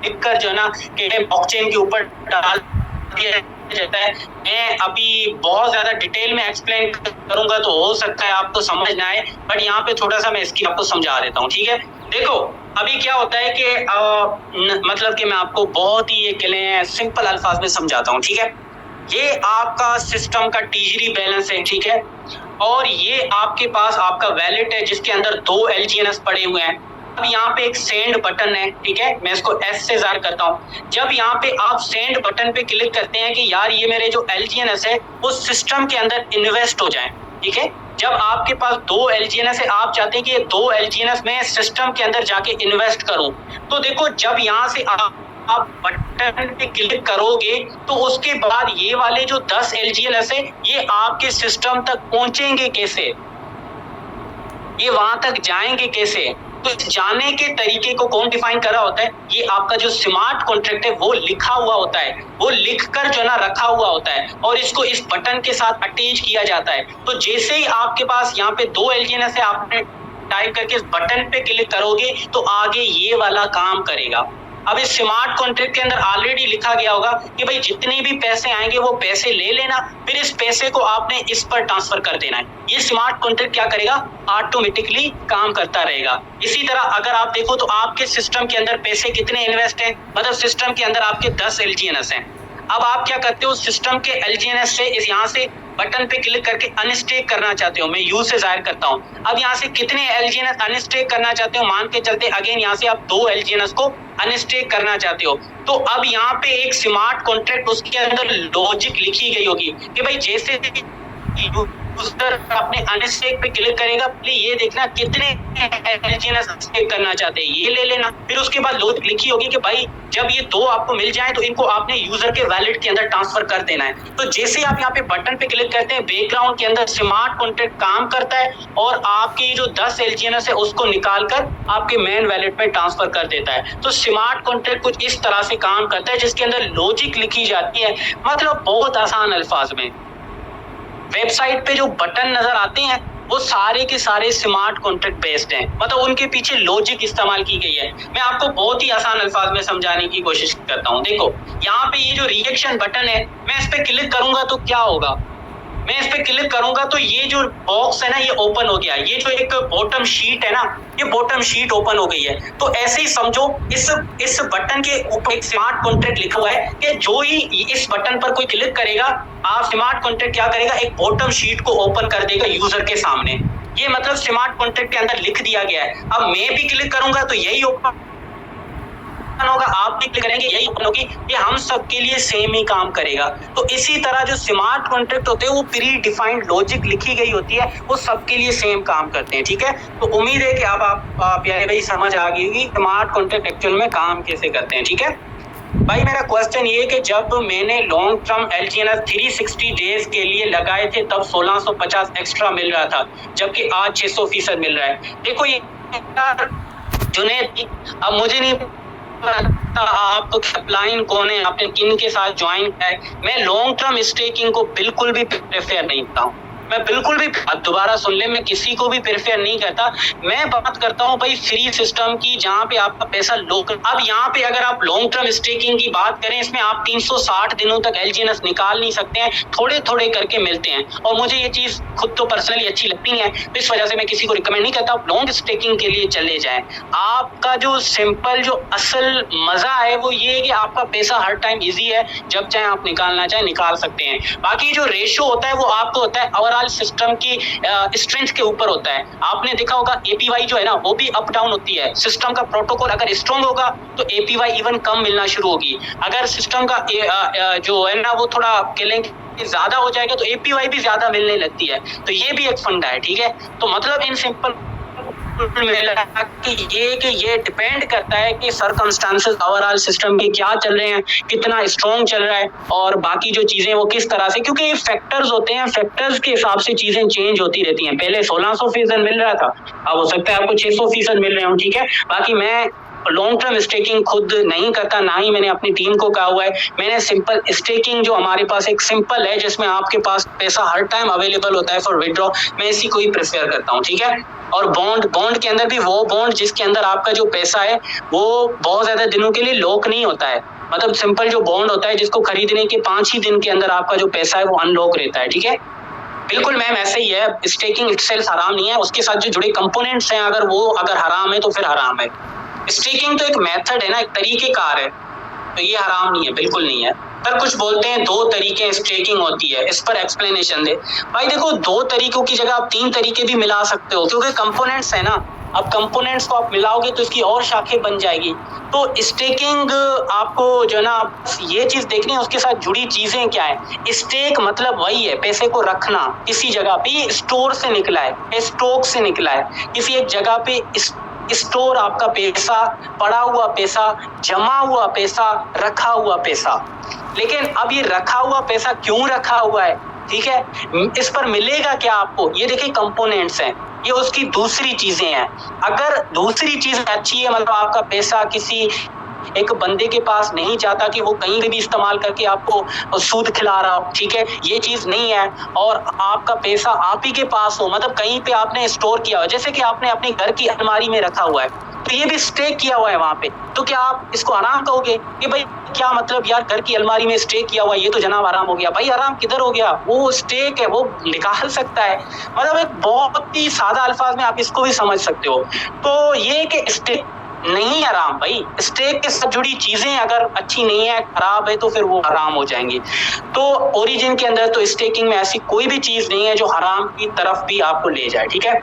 लिखकर जो ना ब्लॉकचेन के ऊपर डाल दिया जाता है। मैं अभी बहुत ज्यादा डिटेल में एक्सप्लेन करूंगा तो हो सकता है आपको समझ ना आए, बट यहाँ पे थोड़ा सा मैं इसकी आपको समझा देता हूँ, ठीक है। देखो, अभी क्या होता है कि मतलब कि मैं आपको बहुत ही ये सिंपल अल्फाज में समझाता हूँ, ठीक है। ये आपका सिस्टम का टीजरी बैलेंस है, ठीक है, और ये आपके पास आपका वैलेट है जिसके अंदर 2 LGNS पड़े हुए हैं। अब यहाँ पे एक सेंड बटन है, ठीक है, मैं इसको S से जाहिर करता हूँ। जब यहाँ पे आप सेंड बटन पे क्लिक करते हैं कि यार ये मेरे जो LGNS है वो सिस्टम के अंदर इन्वेस्ट हो जाए, ठीक है। जब आपके पास 2 LGNS है, आप चाहते हैं कि ये 2 LGNS में सिस्टम के अंदर जाके इन्वेस्ट करूं, तो देखो जब यहाँ से आप बटन पे क्लिक करोगे तो उसके बाद ये वाले जो 10 LGNS है ये आपके सिस्टम तक पहुंचेंगे कैसे, ये वहां तक जाएंगे कैसे? तो जाने के तरीके को कौन डिफाइन कर रहा होता है? ये आपका जो स्मार्ट कॉन्ट्रैक्ट है वो लिखा हुआ होता है, वो लिखकर जो ना रखा हुआ होता है, और इसको इस बटन के साथ अटैच किया जाता है। तो जैसे ही आपके पास यहाँ पे 2 LGNS है, आपने टाइप करके इस बटन पे क्लिक करोगे तो आगे ये वाला काम करेगा। अब इस स्मार्ट कॉन्ट्रैक्ट के अंदर ऑलरेडी लिखा गया होगा कि भाई जितने भी पैसे आएंगे वो पैसे ले लेना, फिर इस पैसे को आपने इस पर ट्रांसफर कर देना है। ये स्मार्ट कॉन्ट्रैक्ट क्या करेगा? ऑटोमेटिकली काम करता रहेगा। इसी तरह अगर आप देखो तो आपके सिस्टम के अंदर पैसे कितने इन्वेस्ट हैं, मतलब सिस्टम के अंदर आपके 10 LGNS हैं। अब आप क्या करते हो, सिस्टम के LGNS से इस यहाँ से बटन पे क्लिक करके अनस्टेक करना चाहते हो, मैं यू से जाहिर करता हूँ। अब यहाँ से कितने LGNS अनस्टेक करना चाहते हो, मान के चलते अगेन यहाँ से आप 2 LGNS को अनस्टेक करना चाहते हो, तो अब यहाँ पे एक स्मार्ट कॉन्ट्रैक्ट उसके अंदर लॉजिक लिखी गई होगी कि भाई जैसे यूजर अपने अनस्टेक पे क्लिक करेगा, पहले ये देखना कितने LGNS अनस्टेक करना चाहते हैं, ये ले लेना। फिर उसके बाद लॉजिक लिखी होगी कि भाई जब ये 2 आपको मिल जाए तो इनको आपने यूजर के वैलेट के अंदर ट्रांसफर कर देना है। तो जैसे आप यहाँ पे बटन पे क्लिक करते हैं, बैकग्राउंड के अंदर स्मार्ट कॉन्ट्रैक्ट काम करता है और आपके जो 10 LGNS है उसको निकाल कर आपके मेन वैलेट में ट्रांसफर कर देता है। तो स्मार्ट कॉन्ट्रैक्ट कुछ इस तरह से काम करता है जिसके अंदर लॉजिक लिखी जाती है, मतलब बहुत आसान अल्फाज में। वेबसाइट पे जो बटन नजर आते हैं वो सारे के सारे स्मार्ट कॉन्ट्रैक्ट बेस्ड हैं, मतलब उनके पीछे लॉजिक इस्तेमाल की गई है। मैं आपको बहुत ही आसान अल्फाज में समझाने की कोशिश करता हूँ। देखो, यहाँ पे ये जो रिएक्शन बटन है, मैं इस पे क्लिक करूंगा तो क्या होगा, मैं इस पे क्लिक करूंगा तो ये जो बॉक्स है ना ये ओपन हो गया। ये जो एक बॉटम शीट है ना, ये बॉटम शीट ओपन हो गई है। तो ऐसे ही समझो इस बटन के ऊपर एक स्मार्ट कॉन्ट्रैक्ट लिखा हुआ है कि जो ही इस बटन पर कोई क्लिक करेगा, आप स्मार्ट कॉन्ट्रैक्ट क्या करेगा, एक बॉटम शीट को ओपन कर देगा यूजर के सामने। ये मतलब स्मार्ट कॉन्ट्रैक्ट के अंदर लिख दिया गया है। अब मैं भी क्लिक करूंगा तो यही ओपन होगा, आप भी क्लिक करेंगे यही ओपन होगी। ये हम सबके लिए सेम ही काम करेगा। तो इसी तरह जो स्मार्ट कॉन्ट्रैक्ट होते हैं वो प्री डिफाइंड लॉजिक लिखी गई होती है, वो सबके लिए सेम काम करते हैं, ठीक है। तो उम्मीद है कि आप यार भाई समझ आ गई होगी स्मार्ट कॉन्ट्रैक्ट एक्चुअल में काम कैसे करते हैं, ठीक है। भाई मेरा क्वेश्चन ये है कि जब मैंने लॉन्ग टर्म LGNS 360 डेज के लिए लगाए थे तब 1650 एक्स्ट्रा मिल रहा था, जबकि आज 600% मिल रहा है। देखो ये जुनेद, अब मुझे नहीं पता आप अपलाइन कौन है, आपने किन के साथ ज्वाइन किया है। मैं लॉन्ग टर्म स्टेकिंग को बिल्कुल भी प्रेफर नहीं करता हूँ, मैं बिल्कुल भी, दोबारा सुन ले, मैं किसी को भी प्रेफर नहीं करता। मैं बात करता हूँ भाई फ्री सिस्टम की, जहाँ पे आपका पैसा लोकल। अब यहाँ पे अगर आप लॉन्ग टर्म स्टेकिंग की बात करें, इसमें आप 360 दिनों तक LGNS निकाल नहीं सकते हैं, थोड़े थोड़े करके मिलते हैं, और मुझे ये चीज खुद तो पर्सनली अच्छी लगती है, तो इस वजह से मैं किसी को रिकमेंड नहीं करता लॉन्ग स्टेकिंग के लिए चले जाएं। आपका जो सिंपल जो असल मजा है वो ये है कि आपका पैसा हर टाइम इजी है, जब चाहे आप निकालना चाहे निकाल सकते हैं। बाकी जो रेशियो होता है वो आपको होता है ओवरऑल सिस्टम की स्ट्रेंथ के ऊपर होता है। आपने देखा होगा APY जो है ना वो भी अप डाउन होती है। सिस्टम का प्रोटोकॉल अगर स्ट्रॉन्ग होगा तो APY इवन कम मिलना शुरू होगी, अगर सिस्टम का जो है ना वो थोड़ा कहें ज्यादा हो जाएगा तो APY भी ज्यादा मिलने लगती है। तो ये भी एक फंडा है, ठीक है। तो मतलब इन सिंपल कि ये डिपेंड करता है कि सर्कमस्टांसेस ओवरऑल सिस्टम के क्या चल रहे हैं, कितना स्ट्रॉन्ग चल रहा है, और बाकी जो चीजें वो किस तरह से, क्योंकि ये फैक्टर्स होते हैं, फैक्टर्स के हिसाब से चीजें चेंज होती रहती हैं। पहले 1600% मिल रहा था, अब हो सकता है आपको 600% मिल रहे हो, ठीक है। बाकी मैं लॉन्ग टर्म स्टेकिंग खुद नहीं करता, ना ही मैंने अपनी टीम को कहा हुआ है। मैंने सिंपल स्टेकिंग जो हमारे पास एक सिंपल है जिसमें आपके पास पैसा हर टाइम अवेलेबल होता है फॉर विड्रॉ, मैं इसी को ही प्रेफर करता हूँ, ठीक है। और बॉन्ड के अंदर भी वो बॉन्ड जिसके अंदर आपका जो पैसा है वो बहुत ज्यादा दिनों के लिए लॉक नहीं होता है। मतलब सिंपल जो बॉन्ड होता है जिसको खरीदने के 5 ही दिन के अंदर आपका जो पैसा है वो अनलॉक रहता है, ठीक है। बिल्कुल मैम ऐसे ही है, स्टेकिंग इटसेल्फ हराम नहीं है, उसके साथ जो जुड़े कंपोनेंट्स हैं अगर हराम है तो फिर हराम है। स्टेकिंग तो एक मेथड है ना, एक तरीकेकार है, तो ये हराम नहीं है, बिल्कुल नहीं है। सर कुछ बोलते हैं 2 तरीके स्टेकिंग होती है, इस पर एक्सप्लेनेशन दे। भाई देखो 2 तरीकों की जगह आप 3 तरीके भी मिला सकते हो, क्योंकि कंपोनेंट्स है ना, अब कंपोनेंट्स को आप मिलाओगे तो इसकी और शाखें बन जाएगी। तो स्टेकिंग आपको जो है ना ये चीज देखनी है, उसके साथ जुड़ी चीजें क्या है। स्टेक मतलब वही है पैसे को रखना किसी जगह पे, स्टोर से निकला है, स्टॉक से निकला है, किसी एक जगह पे स्टोर आपका पैसा, पड़ा हुआ पैसा, जमा हुआ पैसा, रखा हुआ पैसा। लेकिन अब ये रखा हुआ पैसा क्यों रखा हुआ है, ठीक है, इस पर मिलेगा क्या आपको, ये देखिए कंपोनेंट्स हैं, ये उसकी दूसरी चीजें हैं। अगर दूसरी चीज अच्छी है, मतलब आपका पैसा किसी एक बंदे के पास नहीं जाता कि वो कहीं भी इस्तेमाल करके आपको सूद खिला रहा हो, ठीक है, ये चीज नहीं है, और आपका पैसा आप ही के पास हो, मतलब कहीं पे आपने स्टोर किया हो, जैसे कि आपने अपने घर की अलमारी में रखा हुआ है, तो ये भी स्टेक किया हुआ है वहां पे, तो क्या आप इसको हराम कहोगे कि भाई क्या मतलब यार घर की अलमारी में स्टेक किया हुआ है, ये तो जनाब हराम हो गया। भाई हराम किधर हो गया, वो स्टेक है, वो निकाल सकता है। मतलब एक बहुत ही सादा अल्फाज में आप इसको भी समझ सकते हो। तो ये कि स्टेक नहीं हराम भाई, स्टेक के साथ जुड़ी चीजें अगर अच्छी नहीं है, खराब है, तो फिर वो हराम हो जाएंगी। तो ओरिजिन के अंदर तो स्टेकिंग में ऐसी कोई भी चीज नहीं है जो हराम की तरफ भी आपको ले जाए, ठीक है।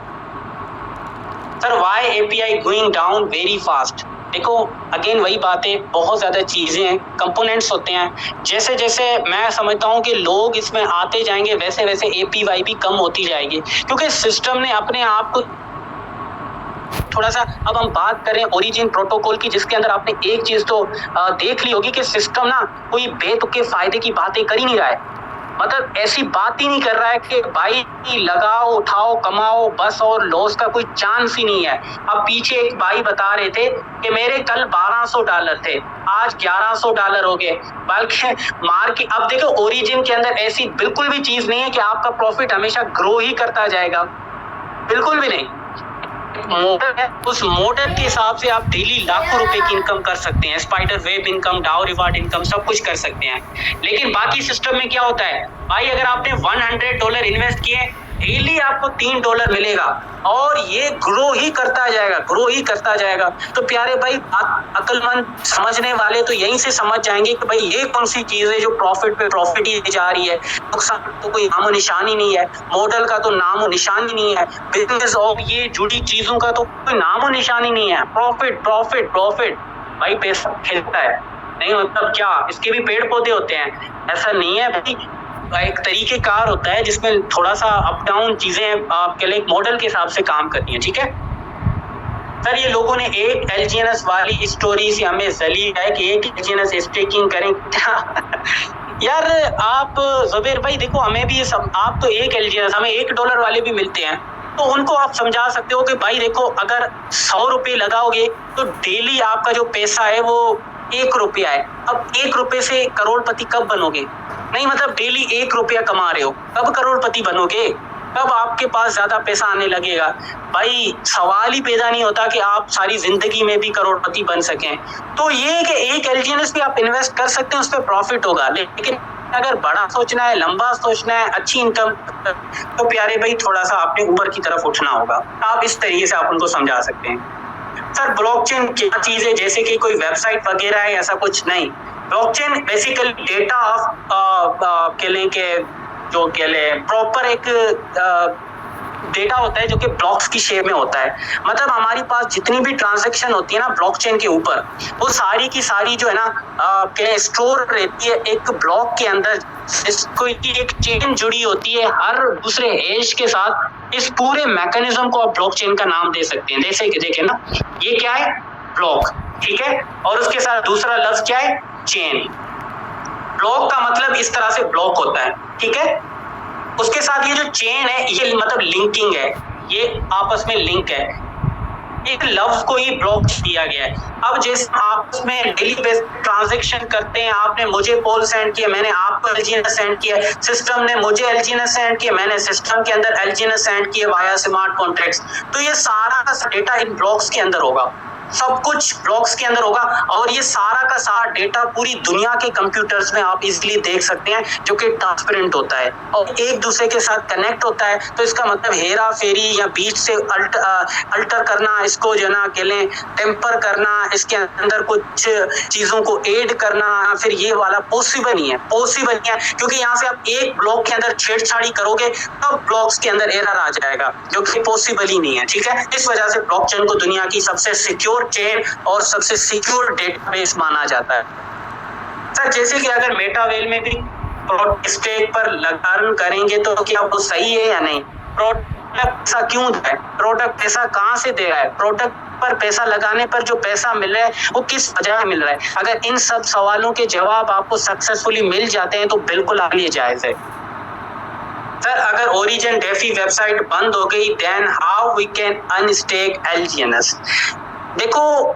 Sir why API going down very fast, देखो अगेन वही बात है, बहुत ज्यादा चीजें हैं, कंपोनेंट्स होते हैं, जैसे जैसे मैं समझता हूँ कि लोग इसमें आते जाएंगे वैसे वैसे APY भी कम होती जाएगी, क्योंकि सिस्टम ने अपने आप को थोड़ा सा, अब हम बात करें ओरिजिन प्रोटोकॉल की, जिसके अंदर आपने एक चीज तो देख ली होगी कि सिस्टम ना कोई बेतुके फायदे की बातें कर ही नहीं रहा है। मतलब ऐसी बात ही नहीं कर रहा है कि भाई लगाओ, उठाओ, कमाओ बस, और लॉस का कोई चांस ही नहीं है। अब पीछे एक भाई बता रहे थे कि मेरे कल $1200 थे, आज $1100 हो गए, बल्कि मार्केट, अब देखो ओरिजिन के अंदर ऐसी बिल्कुल भी चीज नहीं है कि आपका प्रॉफिट हमेशा ग्रो ही करता जाएगा, बिल्कुल भी नहीं। मॉडल है, उस मॉडल के हिसाब से आप डेली लाखों रुपए की इनकम कर सकते हैं, स्पाइडर वेब इनकम, डाउ रिवार्ड इनकम, सब कुछ कर सकते हैं। लेकिन बाकी सिस्टम में क्या होता है भाई, अगर आपने $100 इन्वेस्ट किए, डेली आपको $3 मिलेगा, और ये ग्रो ही करता जाएगा, ग्रो ही करता जाएगा। तो प्यारे भाई, अक्लमंद समझने वाले तो यहीं से समझ जाएंगे कि भाई ये कौन सी चीज है जो प्रॉफिट पे प्रॉफिट ही जा रही है, नुकसान तो कोई नामो निशानी नहीं है, मॉडल का तो नामो निशानी नहीं है, बिजनेस और ये जुड़ी चीजों का तो कोई नामो निशानी नहीं है। प्रॉफिट प्रॉफिट प्रॉफिट, भाई पैसा खिलता है, नहीं मतलब क्या, इसके भी पेड़ पौधे होते हैं, ऐसा नहीं है भाई, एक तरीके कार होता है जिसमें थोड़ा सा अप डाउन चीजें आपके लिए मॉडल के हिसाब से काम करती हैं, ठीक है। सर ये लोगों ने एक एलजीएनएस वाली स्टोरी से हमें जलील है कि एक एलजीएनएस स्टेकिंग करें यार आप जुबैर भाई देखो, हमें भी ये सब, आप तो एक एलजीएनएस, हमें $1 वाले भी मिलते हैं, तो उनको आप समझा सकते हो कि भाई देखो अगर 100 रुपए लगाओगे तो डेली आपका जो पैसा है वो ₹1 है। अब ₹1 से करोड़पति कब बनोगे? नहीं, मतलब डेली ₹1 कमा रहे हो, कब करोड़पति बनोगे? कब आपके पास ज्यादा पैसा आने लगेगा? भाई सवाल ही पैदा नहीं होता कि आप सारी जिंदगी में भी करोड़पति बन सकें। तो ये कि एक एलजीएनएस भी आप इन्वेस्ट कर सकते हैं, उस पर प्रॉफिट होगा, लेकिन अगर बड़ा सोचना है, लंबा सोचना है, अच्छी इनकम, तो प्यारे भाई थोड़ा सा आपने ऊपर की तरफ उठना होगा। आप इस तरीके से आप उनको समझा सकते हैं। सर ब्लॉकचेन क्या चीज है? जैसे कि कोई वेबसाइट वगैरह है, ऐसा कुछ नहीं। ब्लॉकचेन बेसिकली डेटा ऑफ जो कह ले प्रॉपर एक डेटा होता है जो कि ब्लॉक्स की शेप में होता है। मतलब हमारे पास जितनी भी ट्रांजैक्शन होती है ना ब्लॉकचेन के ऊपर, वो सारी की सारी जो है ना स्टोर रहती है एक ब्लॉक के अंदर। इसको एक चेन जुड़ी होती है हर दूसरे हैश के साथ। इस पूरे मैकेनिज्म को आप ब्लॉकचेन का नाम दे सकते हैं। जैसे कि देखें ना, ये क्या है? ब्लॉक, ठीक है, और उसके साथ दूसरा लफ्ज क्या है? चेन। ब्लॉक का मतलब इस तरह से ब्लॉक होता है, ठीक है। उसके साथ ये जो चेन है, ये मतलब लिंकिंग है, ये आपस में लिंक है। एक लफ्ज को ही ब्लॉक दिया गया है। अब जैसे आपस में डेली बेस ट्रांजैक्शन करते हैं, आपने मुझे पोल सेंड किया, मैंने आपको एलजीएनएस सेंड किया, सिस्टम ने मुझे एलजीएनएस सेंड किया, मैंने सिस्टम के अंदर एलजीएनएस सेंड किया वाया स्मार्ट कॉन्ट्रैक्ट्स। तो ये सारा का डेटा इन ब्लॉक्स के अंदर होगा, सब कुछ ब्लॉक्स के अंदर होगा, और ये सारा का सारा डेटा पूरी दुनिया के कंप्यूटर्स में आप इजीली देख सकते हैं, जो कि ट्रांसपेरेंट होता है और एक दूसरे के साथ कनेक्ट होता है। तो इसका मतलब हेरा फेरी या बीच से अल्टर करना, इसको जो ना कह लें टेम्पर करना, इसके अंदर कुछ चीजों को ऐड करना, फिर ये वाला पॉसिबल नहीं है, क्योंकि यहाँ से आप एक ब्लॉक के अंदर छेड़छाड़ी करोगे तब ब्लॉक्स के अंदर एरर आ जाएगा, जो कि पॉसिबल ही नहीं है, ठीक है। इस वजह से ब्लॉकचेन को दुनिया की सबसे सिक्योर चेन और सबसे सिक्योर डेटाबेस माना जाता है। सर जैसे कि अगर मेटावेल में भी प्रोडक्ट स्टेक पर लगान करेंगे तो क्या वो सही है या नहीं? प्रोडक्ट पैसा क्यों दे? प्रोडक्ट पैसा कहाँ से दे रहा है? प्रोडक्ट पर पैसा लगाने पर जो पैसा मिल रहा है वो किस वजह मिल रहा है? अगर इन सब सवालों के जवाब आपको सक्सेसफुली मिल जाते हैं तो बिल्कुल आपके लिए जायज है। सर अगर ओरिजिन डेफी वेबसाइट बंद हो गई, then how we can unstake LGNS? देखो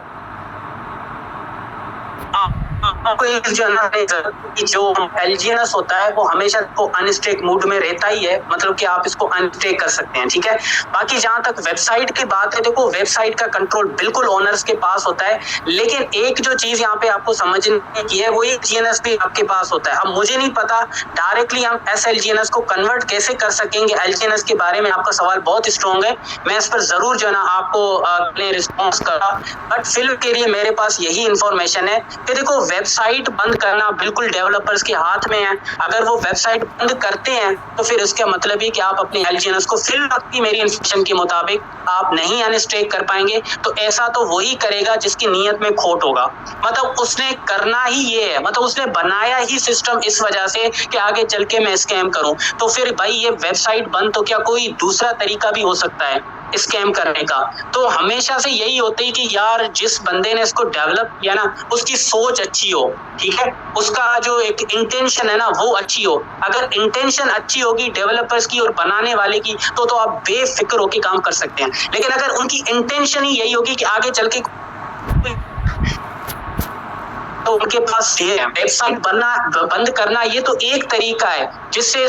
जो एलजीएनएस होता है वो हमेशा को अनस्टेक मूड में रहता ही है, मतलब कि आप इसको अनस्टेक कर सकते हैं, ठीक है। बाकी जहां तक वेबसाइट की बात है, देखो वेबसाइट का कंट्रोल बिल्कुल ओनर्स के पास होता है, लेकिन एक जो चीज यहाँ पे आपको समझने की है वो एलजीएनएस भी आपके पास होता है। अब मुझे नहीं पता डायरेक्टली हम एसएलजीएनएस को कन्वर्ट कैसे कर सकेंगे। एलजीएनएस के बारे में आपका सवाल बहुत स्ट्रॉन्ग है, मैं इस पर जरूर जो है ना आपको रिस्पॉन्स करा, बट फिलहाल के लिए मेरे पास यही इंफॉर्मेशन है कि देखो वेबसाइट बंद करना बिल्कुल डेवलपर्स के हाथ में है। अगर वो वेबसाइट बंद करते हैं तो फिर इसका मतलब है कि आप अपने एलजीएनएस को फिलहाल की मेरी इंस्ट्रक्शन के मुताबिक आप नहीं अनस्टेक कर पाएंगे। तो ऐसा तो वही करेगा जिसकी नीयत में खोट होगा, मतलब उसने करना ही ये है, मतलब उसने बनाया ही सिस्टम इस वजह से कि आगे चल के मैं स्कैम करूं। तो फिर भाई ये वेबसाइट बंद, तो क्या कोई दूसरा तरीका भी हो सकता है स्कैम करने का? तो हमेशा से यही होता है कि यार जिस बंदे ने इसको डेवलप किया ना उसकी सोच अच्छी हो, ठीक है, उसका जो एक इंटेंशन है ना वो अच्छी हो। अगर इंटेंशन अच्छी होगी डेवलपर्स की और बनाने वाले की तो आप बेफिक्र होकर काम कर सकते हैं। लेकिन अगर उनकी इंटेंशन ही यही होगी कि आगे चल के तो उनके पास वेबसाइट बंद करना ये तो एक तरीका है जिससे